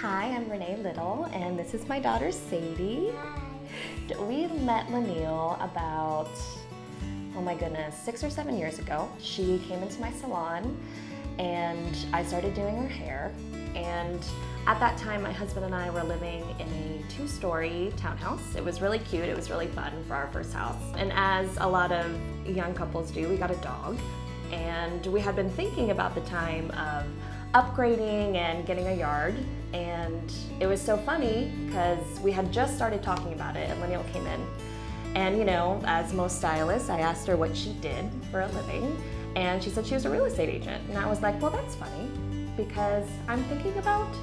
Hi, I'm Rene Little, and this is my daughter Sadie. We met LaNeil about, oh my goodness, 6 or 7 years ago. She came into my salon and I started doing her hair. And at that time, my husband and I were living in a 2-story townhouse. It was really cute, it was really fun for our first house. And as a lot of young couples do, we got a dog. And we had been thinking about the time of upgrading and getting a yard. And it was so funny because we had just started talking about it and LaNeil came in. And you know, as most stylists, I asked her what she did for a living. And she said she was a real estate agent. And I was like, well, that's funny because I'm thinking about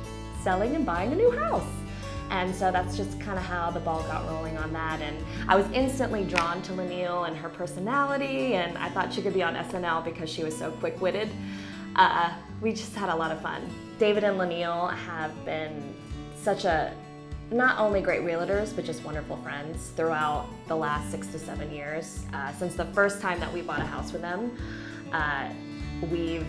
selling and buying a new house. And so that's just kind of how the ball got rolling on that. And I was instantly drawn to LaNeil and her personality, and I thought she could be on SNL because she was so quick-witted. We just had a lot of fun. David and LaNeil have been such not only great realtors, but just wonderful friends throughout the last 6 to 7 years. Since the first time that we bought a house with them, we've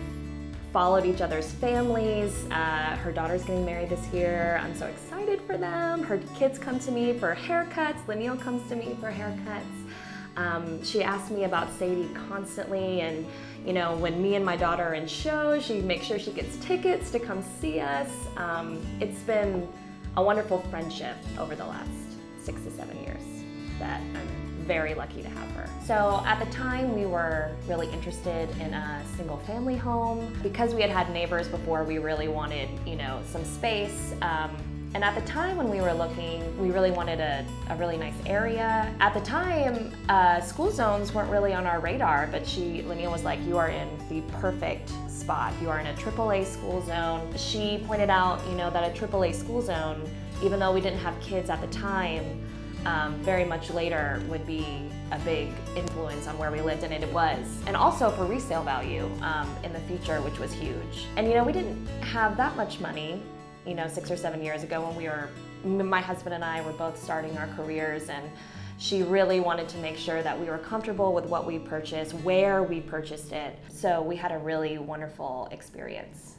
followed each other's families. Her daughter's getting married this year. I'm so excited for them. Her kids come to me for haircuts. LaNeil comes to me for haircuts. She asks me about Sadie constantly, and you know, when me and my daughter are in shows, she makes sure she gets tickets to come see us. It's been a wonderful friendship over the last 6 to 7 years that I'm very lucky to have her. So at the time, we were really interested in a single family home. Because we had had neighbors before, we really wanted, you know, some space. And at the time when we were looking, we really wanted a really nice area. At the time, school zones weren't really on our radar, but LaNeil was like, you are in the perfect spot. You are in a AAA school zone. She pointed out, you know, that a AAA school zone, even though we didn't have kids at the time, very much later would be a big influence on where we lived, and it was. And also for resale value in the future, which was huge. And you know, we didn't have that much money, you know, 6 or 7 years ago when my husband and I were both starting our careers, and she really wanted to make sure that we were comfortable with what we purchased, where we purchased it. So we had a really wonderful experience.